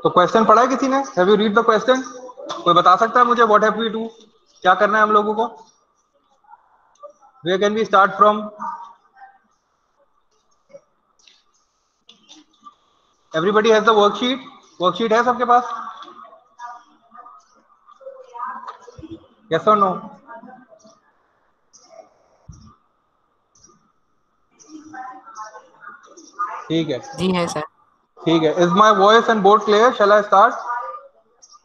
तो क्वेश्चन पढ़ा है किसी ने? Have you read the question? कोई बता सकता है मुझे व्हाट हैव वी डू, क्या करना है हम लोगों को? Where can we start from? Everybody has the worksheet? Worksheet है सबके पास? यस और नो? ठीक है, जी है सर। ठीक है। Is my voice and board clear? Shall I start?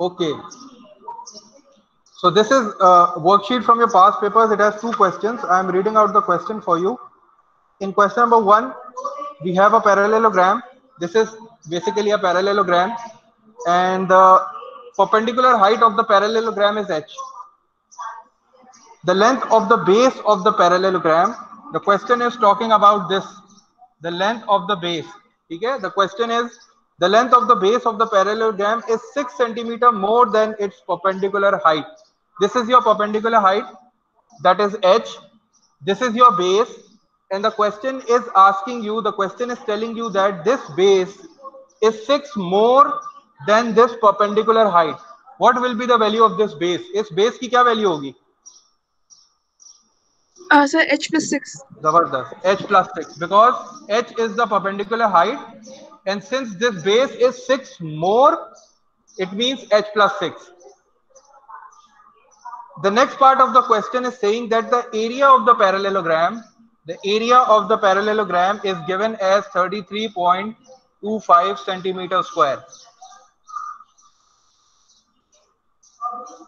Okay, so this is a worksheet from your past papers. It has two questions. I am reading out the question for you. In question number 1, we have a parallelogram. This is basically a parallelogram, and the perpendicular height of the parallelogram is h. The length of the base of the parallelogram, the question is talking about this, the length of the base. Okay, the question is the length of the base of the parallelogram is 6 centimeter more than its perpendicular height. This is your perpendicular height, that is h. This is your base, and the question is asking you, the question is telling you that this base is 6 more than this perpendicular height. What will be the value of this base? इस base की क्या value होगी? Sir, h plus 6. Zabardast. H plus 6, because h is the perpendicular height, and since this base is 6 more, it means h plus 6. The next part of the question is saying that the area of the parallelogram, is given as 33.25 centimeter square.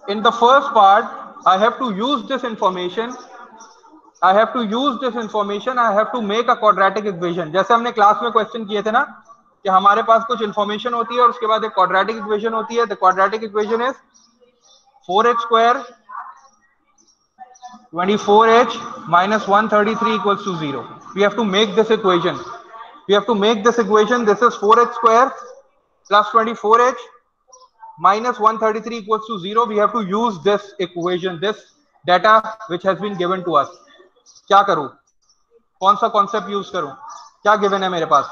In the first part, I have to use this information. I have to make a quadratic equation. जैसे हमने class में question किए थे ना कि हमारे पास कुछ information होती है और उसके बाद एक क्वाड्रेटिक इक्वेशन होती है. The quadratic equation is 4h square 24h minus 133 equals to 0. We have to make this equation. This is 4h square plus 24h minus 133 equals to 0. We have to use this equation, this data which has been given to us. क्या करूं? कौन सा concept use करूं? क्या given है मेरे पास?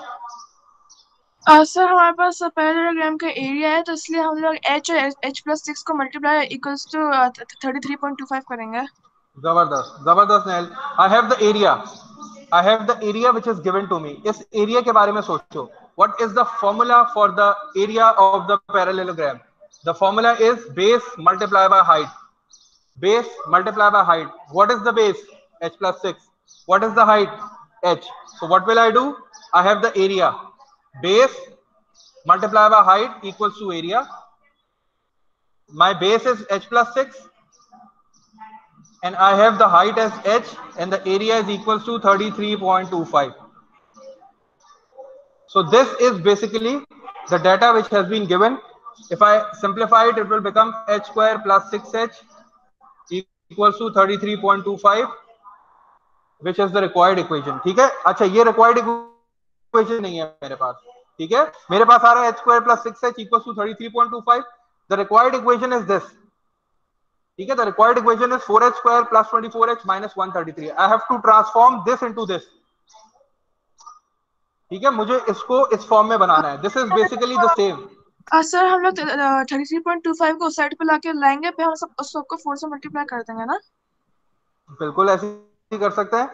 Sir हमारे पास parallelogram का एरिया है, तो इसलिए हम लोग h और h plus 6 को मल्टीप्लाई इक्वल्स टू 33.25 करेंगे. जबरदस्त nail. I have the area which is given to me. इस एरिया के बारे में सोचो. What is the formula for the area of the parallelogram? The formula is base multiplied by height. What is the base? H plus 6. What is the height? H. So what will I do? I have the area. Base multiplied by height equals to area. My base is h plus 6, and I have the height as h, and the area is equals to 33.25. So this is basically the data which has been given. If I simplify it, it will become h square plus 6h equals to 33.25, which is the required equation. ठीक है? अच्छा, ये required equation नहीं है मेरे पास. ठीक है? मेरे पास आ रहा है h square plus 6h equals to 33.25. The required equation is this. ठीक है? The required equation is 4h square plus 24h minus 133. I have to transform this into this. ठीक है? मुझे इसको इस फॉर्म में बनाना है. This is basically the same. Sir हम लोग 33.25 को उस साइड पे लाके लाएंगे, फिर हम सबको 4 से मल्टीप्लाई कर देंगे ना. बिल्कुल ऐसे ही कर सकते हैं.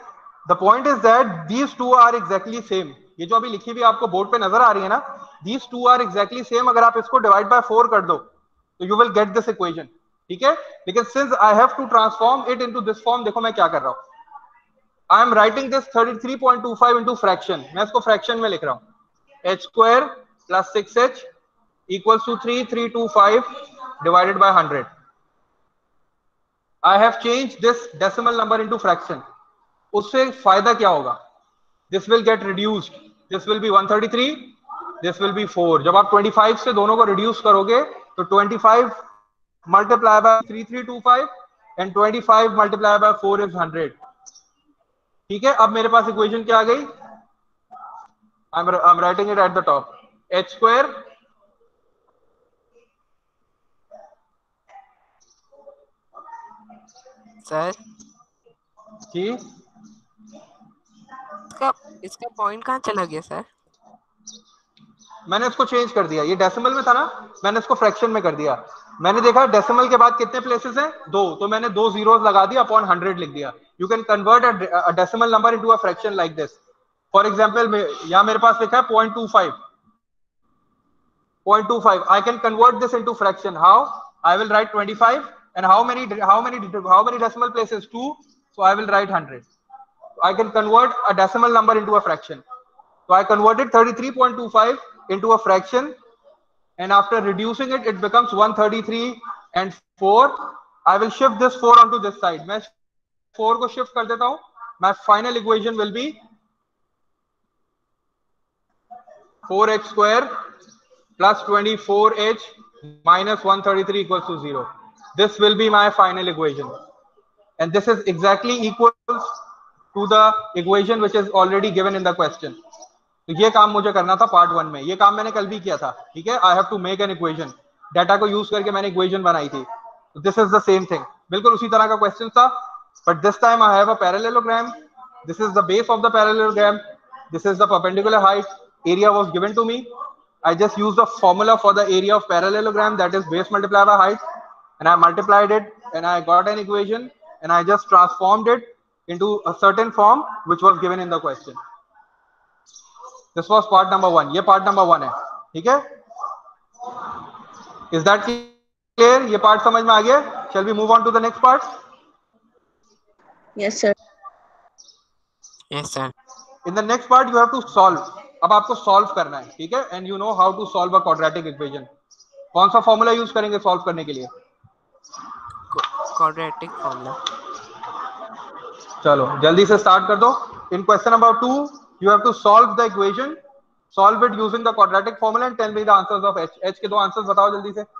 The point is that these two are exactly same. ये जो अभी लिखी हुई आपको बोर्ड पे नजर आ रही है ना, these two are exactly same. अगर आप इसको डिवाइड बाय 4 कर दो तो you will get this equation. ठीक है? लेकिन since I have to transform it into this form, देखो मैं क्या कर रहा हूं. I am writing this 33.25 into fraction, मैं इसको फ्रैक्शन में लिख रहा हूँ। H square plus 6h equals to 3325 divided by 100। I have change this decimal number into fraction. उससे फायदा क्या होगा? This will get reduced, this will be 133, this will be 4। जब आप 25 से दोनों को रिड्यूस करोगे तो 25 multiply by 3325 and 25 multiply by 4 is 100। ठीक है, अब मेरे पास इक्वेशन क्या आ गई? I'm writing it at the top. H square sir ji, इसका पॉइंट कहाँ चला गया सर? मैंने इसको चेंज कर दिया। ये डेसिमल में था ना, मैंने इसको फ्रैक्शन में कर दिया। मैंने देखा डेसिमल के बाद कितने प्लेसेस हैं? 2, तो मैंने 2 zeros लगा दिया अपॉन 100 लिख दिया। You can convert a decimal number into a fraction like this. For example यहां मेरे पास लिखा है 0.25, 0.25. I can convert this into fraction. How? I will write 25, and how many decimal places? 2. So I will write 100. I can convert a decimal number into a fraction. So I converted 33.25 into a fraction, and after reducing it, it becomes 133 and 4. I will shift this 4 onto this side. मैं 4 को shift कर देता हूँ. My final equation will be 4h square plus 24h minus 133 equals to 0. This will be my final equation, and this is exactly equals to the equation which is already given in the question. तो ये काम मुझे करना था part 1 में। ये काम मैंने कल भी किया था। ठीक है, I have to make an equation. Data को यूज करके मैंने इक्वेशन बनाई थी। This is the same thing, बिल्कुल उसी तरह का क्वेश्चन था, but this time I have a parallelogram. This is the base of the parallelogram, this is the perpendicular height, area was given to me. I just used the formula for the area of parallelogram, that is base multiplied by height, and I multiplied it and I got an equation, and I just transformed it into a certain form which was given in the question. This was part number 1. ये part number 1 है। ठीक है, is that clear? ये part समझ में आ गया? Shall we move on to the next part? Yes, sir. Yes sir. In the next part you have to solve. अब आपको solve करना है, ठीक है, and you know how to solve a quadratic equation. कौन सा फॉर्मूला यूज करेंगे solve करने के लिए? Quadratic formula. चलो जल्दी से स्टार्ट कर दो। इन question number 2 you have to solve the equation, solve it using the quadratic formula and tell me the answers of h. h के दो आंसर्स बताओ जल्दी से।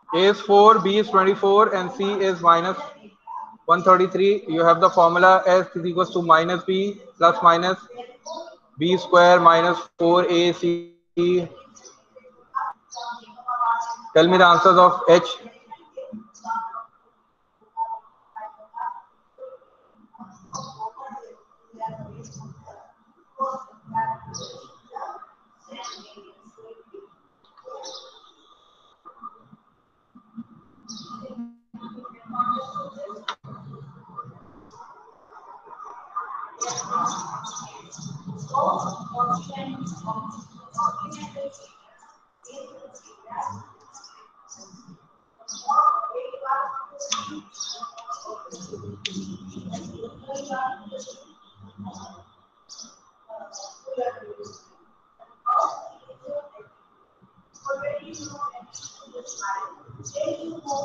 A is 4, B is 24, and C is minus 133. You have the formula S is equals to minus B plus minus B square minus 4AC. Tell me the answers of H.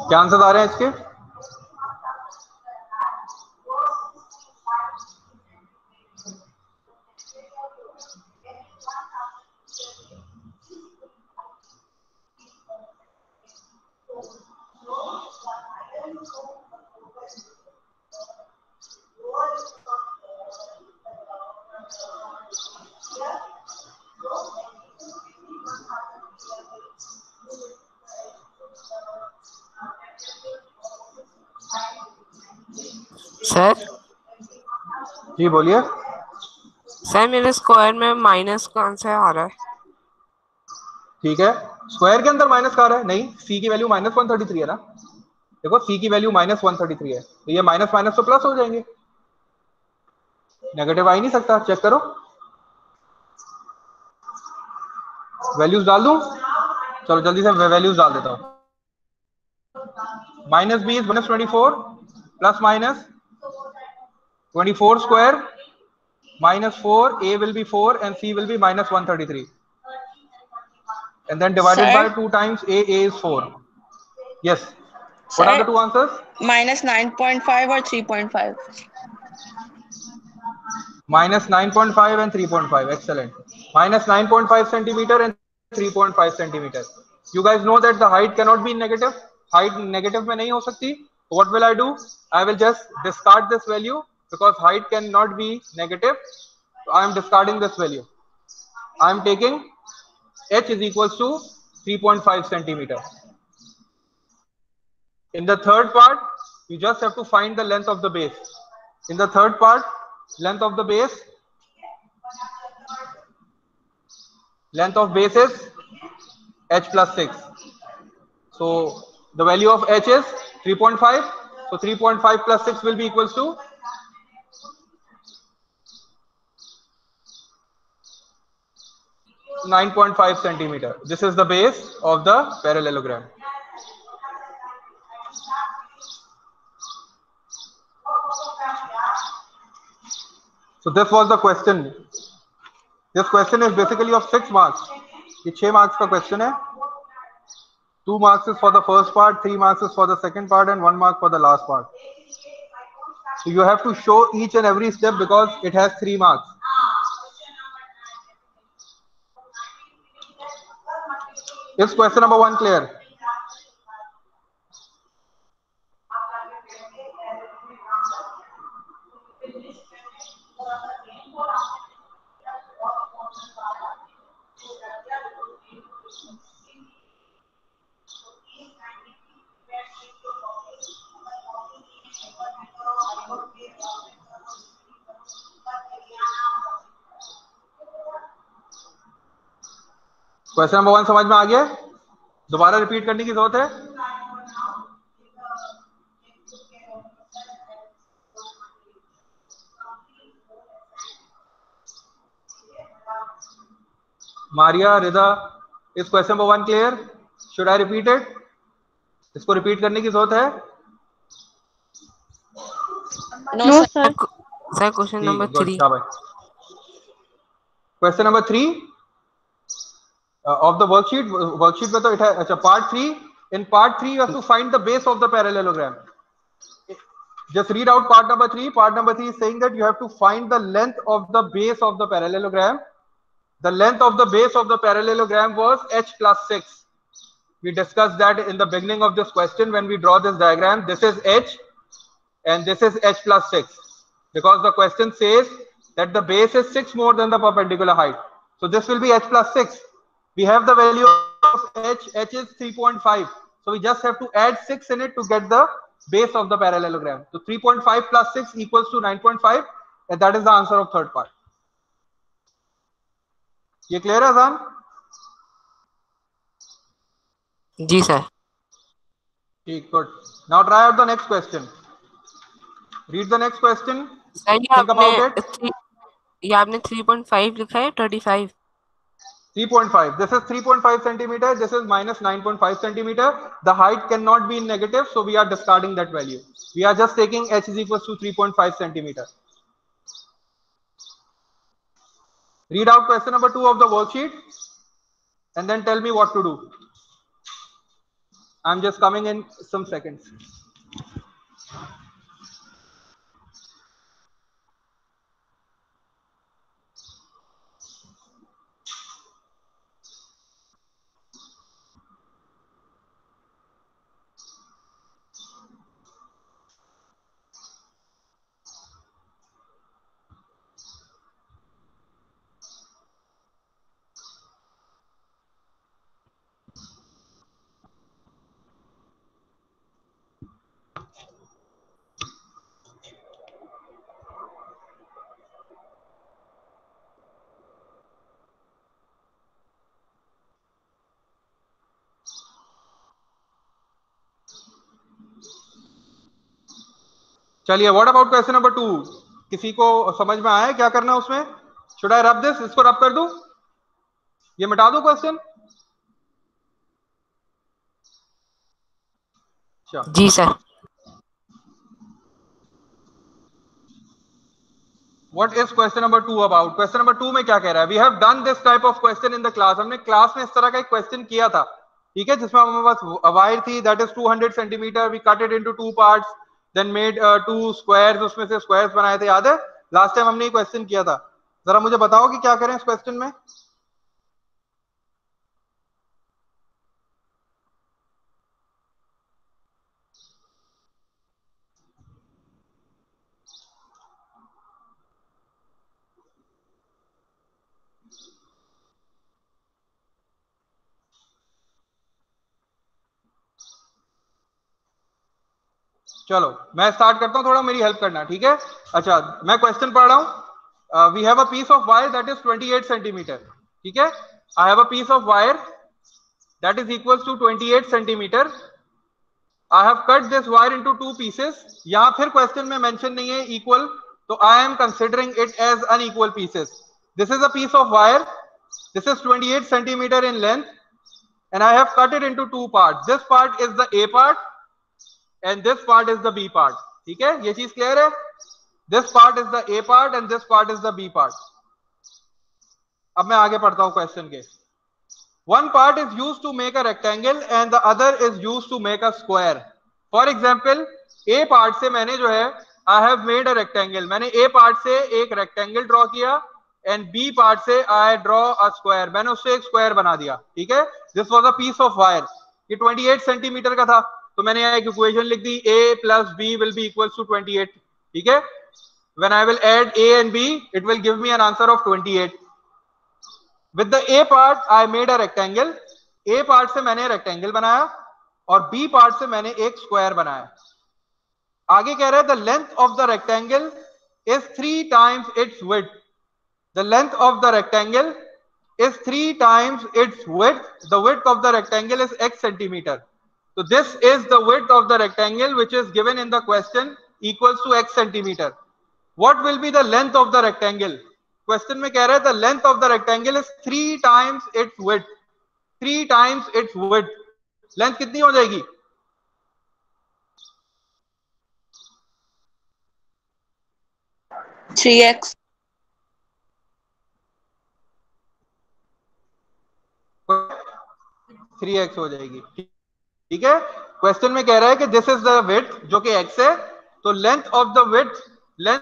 क्या answer आ रहे हैं इसके? Sir जी बोलिए। Sir मेरे square में minus कौन सा आ रहा है? ठीक है, स्क्वायर के अंदर माइनस कहा रहा है, नहीं, सी की वैल्यू -133 है ना, देखो सी की वैल्यू -133 है, तो ये माइनस माइनस तो प्लस हो जाएंगे, नेगेटिव आ ही नहीं सकता, चेक करो, वैल्यूज डाल दूं, चलो जल्दी से वैल्यूज डाल देता हूं, minus B is -24 plus minus 24 square -4, a will be 4 and c will be -133, and then divided by Sir, 2 times a is 4. Yes, what are sir, the two answers? -9.5 or 3.5. -9.5 and 3.5, excellent, -9.5 centimeter and 3.5 centimeter. You guys know that the height cannot be negative, height negative में नहीं हो सकती. What will I do? I will just discard this value because height cannot be negative, so I am discarding this value. I am taking h is equals to 3.5 centimeter. In the third part, you just have to find the length of the base. In the third part, length of the base is h plus 6. So the value of h is 3.5. So 3.5 plus 6 will be equals to 9.5 centimeter. This is the base of the parallelogram. So this was the question. This question is basically of 6 marks. ये 6 marks का question है. 2 marks is for the first part, 3 marks is for the second part, and 1 mark for the last part. So you have to show each and every step because it has 3 marks. Is question number 1 clear? Question number 1 समझ में आ गया? दोबारा repeat करने की जरूरत है? मारिया, रिदा, इस question number 1 clear? Should I repeat it? इसको रिपीट करने की जरूरत है? No, No, sir. sir. Sir question ठीक नंबर है, गुड, 3. शाबाश. Question number 3 of the worksheet में तो it है, अच्छा, part 3. In part 3 you have to find the base of the parallelogram. Just read out part number 3. Part number 3 is saying that you have to find the length of the base of the parallelogram. The length of the base of the parallelogram was h plus 6. We discussed that in the beginning of this question when we draw this diagram. This is h and this is h plus 6, because the question says that the base is 6 more than the perpendicular height. So this will be h plus 6. We have the value of h is 3.5. So we just have to add 6 in it to get the base of the parallelogram. So 3.5 plus 6 equals to 9.5, and that is the answer of third part. ये clear है Azan? जी sir. ठीक, good. Now try out the next question. Read the next question. Sir Think about it. ये आपने 3.5 लिखा है 35. 3.5. This is 3.5 centimeter. This is minus 9.5 centimeter. The height cannot be negative, so we are discarding that value. We are just taking h is equals to 3.5 centimeter. Read out question number 2 of the worksheet and then tell me what to do. I'm just coming in some seconds. चलिए, what about question number 2? किसी को समझ में आया क्या करना है उसमें? Should I rub this? इसको रब कर दूं? ये मिटा दूं क्वेश्चन? जी sir. What is question number 2 about? Question number 2 में क्या कह रहा है? We have done this type of question in the class. हमने क्लास में इस तरह का एक क्वेश्चन किया था, ठीक है, जिसमें हमारे पास वायर थी that is 200 centimetre. We cut it into two parts, then made two squares. उसमें से squares बनाए थे, याद है? लास्ट टाइम हमने ये क्वेश्चन किया था. जरा मुझे बताओ कि क्या करें इस क्वेश्चन में. चलो मैं स्टार्ट करता हूं, थोड़ा मेरी हेल्प करना, ठीक है? अच्छा, मैं क्वेश्चन पढ़ रहा हूं. We have a piece of wire that is 28 centimetre, ठीक है? I have a piece of wire that is equal to 28 centimetre. I have cut this wire into two pieces. यहां फिर क्वेश्चन में मेंशन नहीं है इक्वल, तो I am considering it as unequal pieces. This is a piece of wire. This is 28 centimetre in length and I have cut it into two parts. This part is the A part and this part is the B part. ठीक है, ये चीज clear है? This part is the A part and this part is the B part. अब मैं आगे पढ़ता हूं क्वेश्चन के. One part is used to make a rectangle and the other is used to make a square. For example, A part से मैंने जो है I have made a rectangle. मैंने A part से एक rectangle draw किया and B part से I draw a square. मैंने उससे एक square बना दिया, ठीक है? This was a piece of wire. ये 28 सेंटीमीटर का था, तो मैंने यहाँ एक इक्वेशन लिख दी, A plus B will be equals to 28, ठीक है? When I will add A and B, it will give me an answer of 28. With the A part, I made a rectangle. A part से मैंने rectangle बनाया और B part से मैंने एक square बनाया. आगे कह रहा है the length of the rectangle is 3 times its width. The length of the rectangle is 3 times its width. The width of the rectangle is x centimeter. So this is the width of the rectangle which is given in the question equals to x centimeter. What will be the length of the rectangle? Question में कह रहा है the length of the rectangle is 3 times its width. 3 times its width. Length कितनी हो जाएगी? Three x. 3x हो जाएगी, ठीक है? क्वेश्चन में कह रहा है कि दिस इज द विड्थ जो कि x है, तो length of the width, length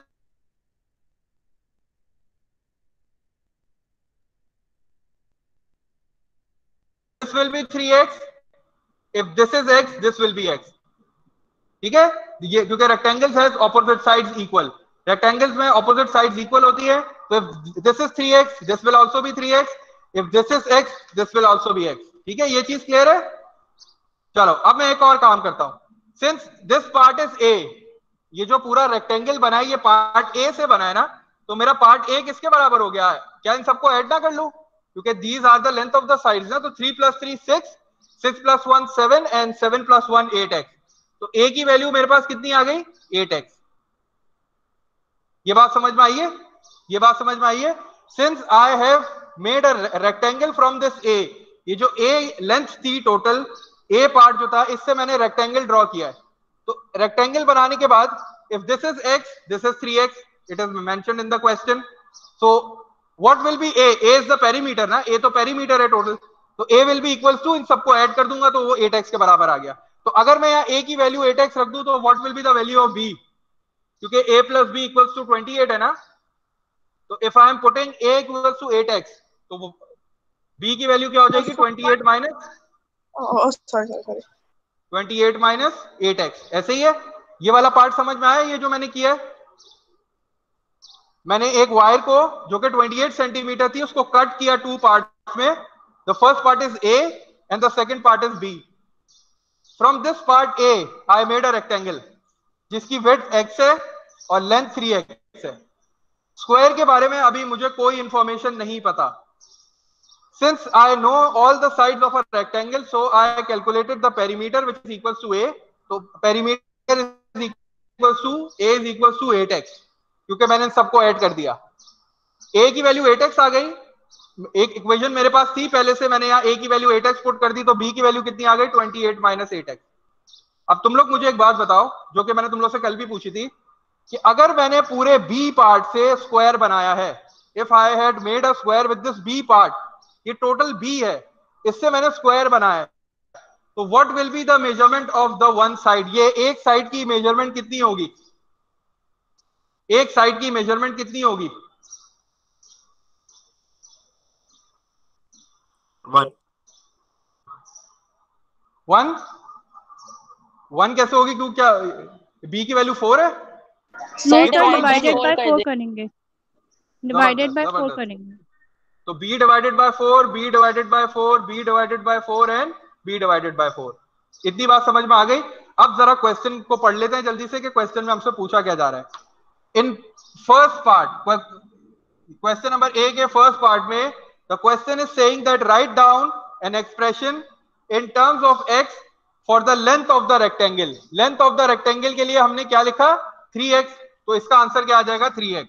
this will B 3x. If this is x, this will B x, ठीक है? ये क्योंकि rectangles has opposite sides equal. Rectangles में ऑपोजिट साइड्स इक्वल होती है, तो if this is 3x, this will also be 3x. If this is x, this will also be x. ठीक है, ये चीज क्लियर है? चलो अब मैं एक और काम करता हूं. Since this part is A, ये जो पूरा रेक्टेंगल बना है ये पार्ट A से बना है ना, तो मेरा पार्ट A किसके बराबर हो गया है? क्या इन सबको ऐड ना कर लूं? क्योंकि these are the length of the sides ना, तो 3 + 3 6, 6 + 1 7 एंड 7 + 1 8x. तो A की वैल्यू मेरे पास कितनी आ गई? 8x. ये बात समझ में आई है? ये बात समझ में आई है? Since I have made a rectangle from this A, ये जो A लेंथ थी टोटल, A पार्ट जो था, इससे मैंने रेक्टेंगल ड्रॉ किया है. तो रेक्टेंगल बनाने के बाद if this is x, this is 3x, it is mentioned in the question. So what will be A? A is the perimeter ना, A तो पेरीमीटर है टोटल, तो A will be equals to, इन सबको add कर दूंगा तो वो 8x के बराबर आ गया. तो अगर मैं यहाँ A की वैल्यू 8x रख दूं तो what will be the value of B? क्योंकि A + B = 28 है ना, तो if I am putting A = 8x, तो B की वैल्यू क्या हो जाएगी? 28 माइनस 28 माइनस 8x. ऐसे ही है. ये वाला पार्ट समझ में आया? ये जो मैंने किया है, मैंने एक वायर को जो कि 28 सेंटीमीटर थी उसको कट किया टू पार्ट्स में. The first part is A and the second part is B. From this part A I made a rectangle जिसकी विड्थ x है और लेंथ 3x है. स्क्वायर के बारे में अभी मुझे कोई इंफॉर्मेशन नहीं पता. Since I know all the sides of a rectangle, so I calculated the perimeter which is equals to A. So perimeter is equal equals to a is equals to 8x, क्योंकि मैंने इन सबको add कर दिया। a की value 8x आ गई, एक equation मेरे पास थी पहले से, मैंने यहाँ a की वैल्यू 8x पुट कर दी, तो b की वैल्यू कितनी आ गई 28 माइनस 8x। अब तुम लोग मुझे एक बात बताओ जो कि मैंने तुम लोग से कल भी पूछी थी, कि अगर मैंने पूरे b पार्ट से स्क्वायर बनाया है, if I had made a square with this b part, ये टोटल b है, इससे मैंने स्क्वायर बनाया है, तो what will be the measurement of the one side? ये एक साइड की मेजरमेंट कितनी होगी? एक साइड की मेजरमेंट कितनी होगी? 1 1 1 कैसे होगी? क्यों, क्या b की वैल्यू 4 है? नो ये सर, problem डिवाइडेड नहीं बाय है। 4 करेंगे, डिवाइडेड बाय 4 जबरदस्त। करेंगे। तो b divided by 4, b divided by 4, b divided by 4 and b divided by 4। इतनी बात समझ में आ गई? अब जरा क्वेश्चन को पढ़ लेते हैं जल्दी से कि क्वेश्चन में हमसे पूछा क्या जा रहा है। In first part, question number A के फर्स्ट पार्ट में the question is saying that write down an expression in terms of x for the length of the rectangle. Length of the rectangle के लिए हमने क्या लिखा? 3x, तो इसका answer क्या आ जाएगा? 3x।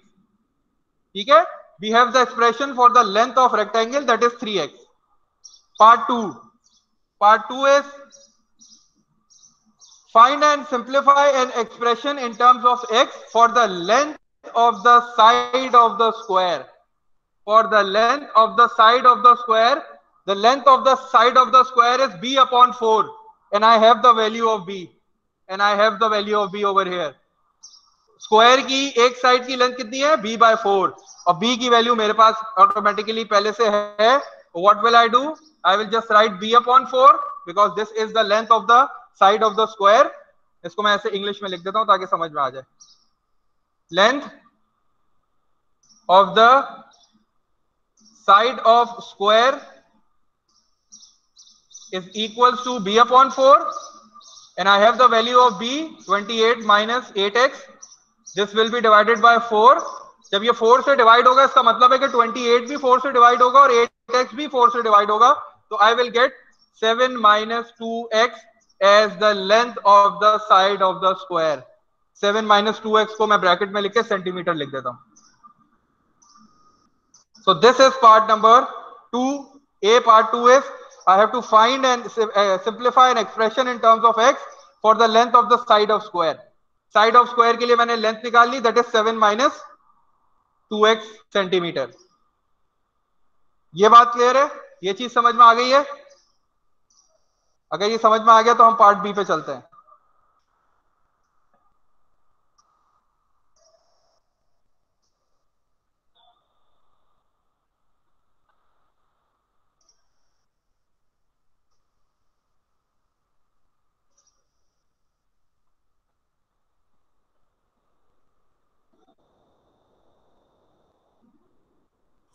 ठीक है, we have the expression for the length of rectangle, that is 3x. Part 2 is find and simplify an expression in terms of x for the length of the side of the square. For the length of the side of the square, the length of the side of the square is b upon 4, and I have the value of b, and I have the value of b over here. Square की एक side की length कितनी है? b by 4, और b की value मेरे पास automatically पहले से है। What will I do? I will just right b upon 4 because this is the length of the side of the square. इसको मैं ऐसे इंग्लिश में लिख देता हूं ताकि समझ में आ जाए। Length of the side of square is equals to b upon 4, and I have the value of b 28 minus 8x. This will be divided by 4. जब ये 4 से डिवाइड होगा इसका मतलब है कि 28 भी 4 से डिवाइड होगा और 8x भी 4 से डिवाइड होगा, तो I will get 7 minus 2x as the length of the side of the square. 7 minus 2x को मैं ब्रैकेट में लिख के सेंटीमीटर लिख देता हूं। So this is part number 2. A part 2 is I have to find and simplify an expression in terms of x for the length of the side of square. Side of square के लिए मैंने length निकाल ली, that is 7 minus 2x centimetre. ये बात clear है? ये चीज समझ में आ गई है? अगर ये समझ में आ गया तो हम पार्ट बी पे चलते हैं।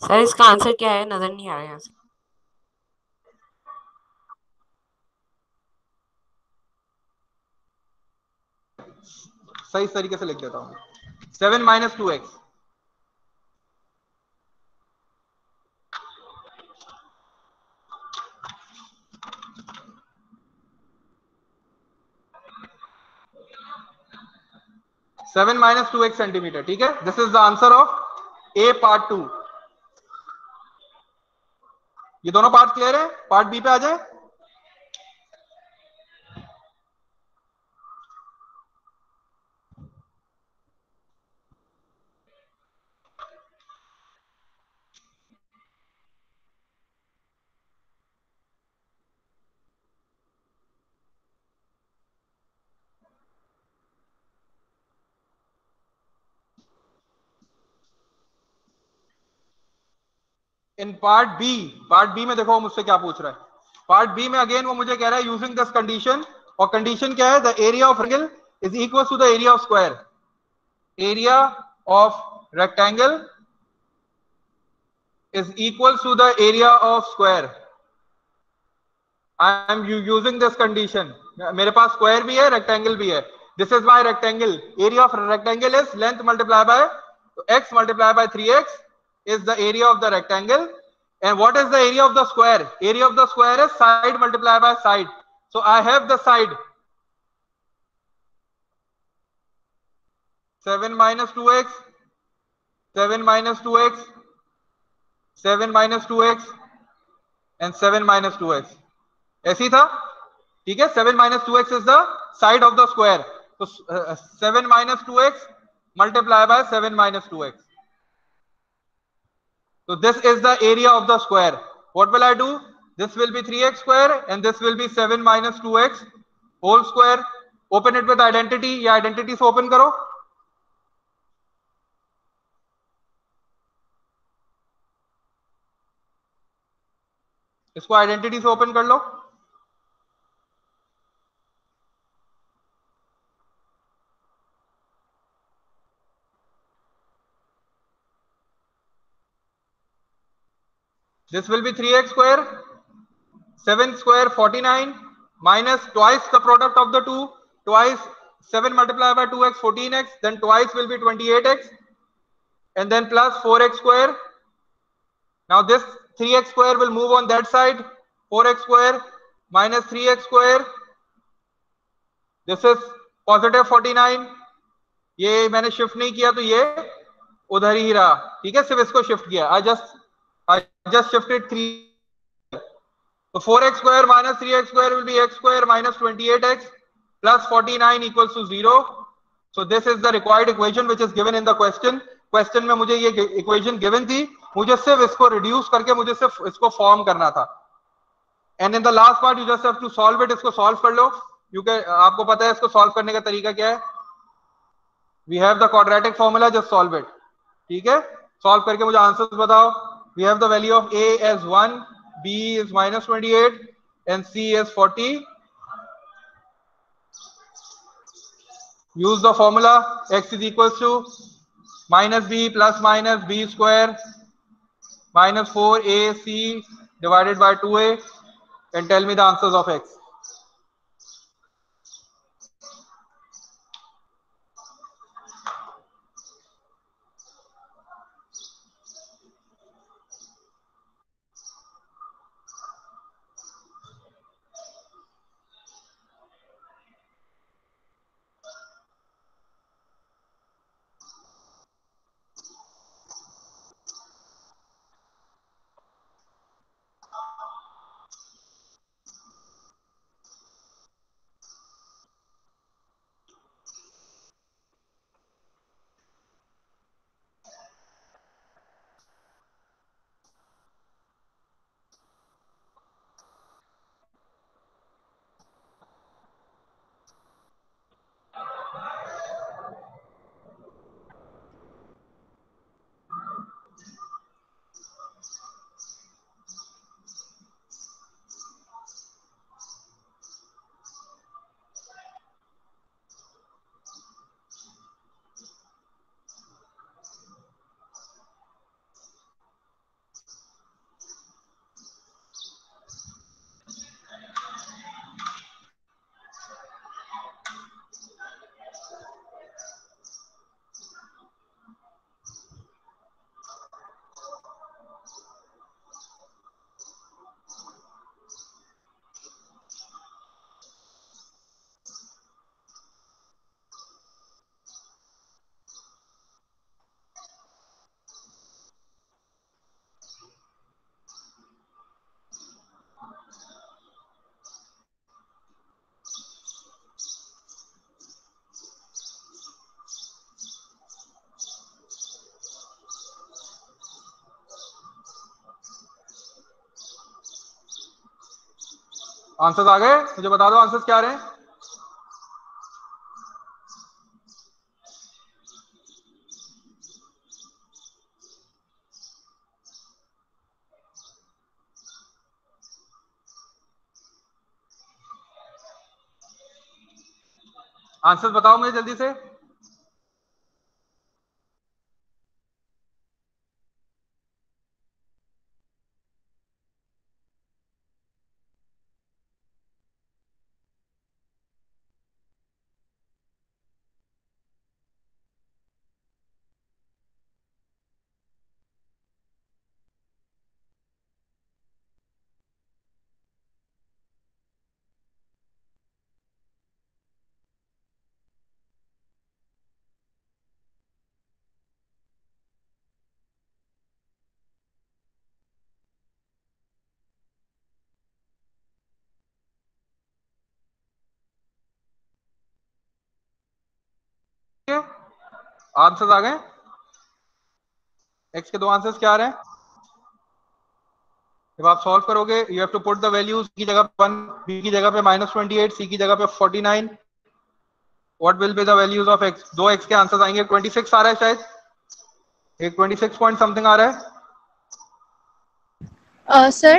सर इसका आंसर क्या है? नजर नहीं आ रहा है यहाँ से। सही तरीके से लिख देता हूं, 7 minus 2x। Seven minus 2x centimetre. ठीक है, this is the answer of A part 2। ये दोनों पार्ट क्लियर है? पार्ट बी पे आ जाए। इन पार्ट बी में देखो मुझसे क्या पूछ रहा है। पार्ट बी में अगेन वो मुझे कह रहा है यूजिंग दिस कंडीशन, और कंडीशन क्या है? The area of rectangle is equal to the area of square. Area of rectangle is equal to the area of square. I am using this condition. मेरे पास स्क्वायर भी है, rectangle भी है। This is my rectangle. Area of rectangle is length multiply by x multiply by 3x is the area of the rectangle, and what is the area of the square? Area of the square is side multiplied by side. So I have the side, 7 minus 2x, 7 minus 2x, 7 minus 2x and 7 minus 2x. ऐसी था, ठीक है. 7 minus 2x is the side of the square. So 7 minus 2x multiply by 7 minus 2x. So this is the area of the square. What will I do? This will be 3x square and this will be 7 minus 2x whole square. Open it with identity. ये identity से open करो. इसको identity से open कर लो. This will be 3x square, 7 square 49 minus twice the product of the two, twice 7 multiplied by 2x 14x, then twice will be 28x and then plus 4x square. Now this 3x square will move on that side, 4x square minus 3x square. This is positive 49. ये मैंने shift नहीं किया तो ये उधर ही रहा, ठीक है. सिर्फ इसको शिफ्ट किया. I just shifted 3. So 4x square minus 3x square will be x square minus 28x plus 49 equals to 0. So this is the required equation which is given in the question. Question में मुझे ये equation given थी, मुझे सिर्फ इसको reduce करके मुझे सिर्फ इसको form करना था. And in the last part you just have to solve it. इसको solve कर लो. आपको पता है इसको solve करने का तरीका क्या है. We have the quadratic formula, just solve it. ठीक है. Solve करके मुझे answers बताओ. We have the value of A as 1, B is minus 28 and C is 40. Use the formula. X is equals to minus B plus minus B square minus 4AC divided by 2A and tell me the answers of X. Answers आ गए? मुझे बता दो answers क्या आ रहे हैं. Answers बताओ मुझे जल्दी से. आंसर्स आ गए? x के दो आंसर्स क्या आ रहे हैं? जब आप सॉल्व करोगे you have to put the values की जगह पे 1, b की जगह पे -28, c की जगह पे 49. What will be the values of x? दो x के आंसर्स आएंगे. 26 आ रहा है शायद, एक 26 पॉइंट समथिंग आ रहा है. सर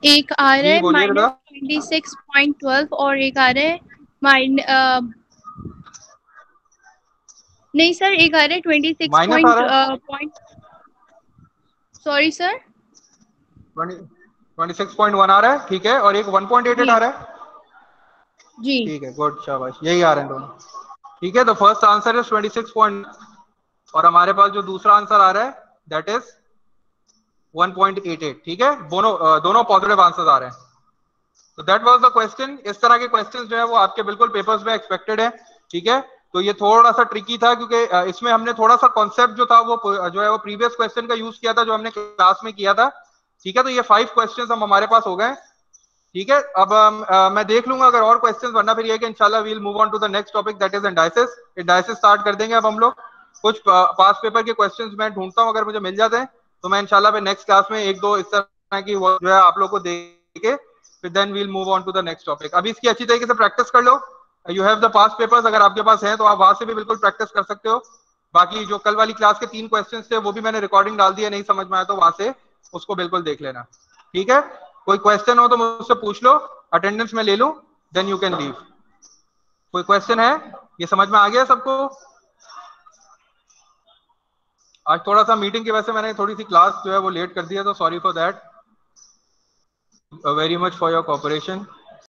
एक आ रहा जी है बोलिए बेटा. -26.12 और एक आ रहा है नहीं सर, एक आ रहा है 26 माइनस आ रहा है. सॉरी सर, 26.1 आ रहा है, ठीक है. और एक 1.88 आ रहा है. जी ठीक है, गुड, शाबाश, यही आ रहे हैं दोनों. ठीक है, तो फर्स्ट आंसर इज 26 पॉइंट और हमारे पास जो दूसरा आंसर आ रहा है दैट इज 1.88. ठीक है, दोनों पॉजिटिव आंसर्स आ रहे हैं. तो दैट वाज द क्वेश्चन. इस तरह के क्वेश्चंस जो है वो आपके बिल्कुल पेपर्स में एक्सपेक्टेड है. ठीक है, तो ये थोड़ा सा ट्रिकी था क्योंकि इसमें हमने थोड़ा सा कॉन्सेप्ट जो था वो जो है वो प्रीवियस क्वेश्चन का यूज किया था जो हमने क्लास में किया था. ठीक है, तो ये 5 क्वेश्चंस हम हमारे पास हो गए. ठीक है, अब मैं देख लूंगा अगर और क्वेश्चंस, वरना फिर ये कि इंशाल्लाह we will move on to the next topic that is indices. Indices start कर देंगे अब हम लोग. कुछ पास पेपर के क्वेश्चंस मैं ढूंढता हूं, अगर मुझे मिल जाते हैं तो मैं इंशाल्लाह फिर नेक्स्ट क्लास में एक दो इस तरह की जो है आप लोग को देके फिर then we will move on to the next topic. अभी इसकी अच्छी तरीके से प्रैक्टिस कर लो. You have the past papers, अगर आपके पास हैं तो आप वहां से भी बिल्कुल प्रैक्टिस कर सकते हो. बाकी जो कल वाली क्लास के 3 क्वेश्चंस थे वो भी मैंने रिकॉर्डिंग डाल दी है, नहीं समझ में आया तो वहां से उसको बिल्कुल देख लेना. ठीक है, कोई क्वेश्चन हो तो मुझसे पूछ लो, अटेंडेंस में ले लूं, देन यू कैन लीव. कोई क्वेश्चन है? ये समझ में आ गया सबको? आज थोड़ा सा मीटिंग की वजह से मैंने थोड़ी सी क्लास जो है वो लेट कर दिया, तो sorry for that. Very much for your cooperation.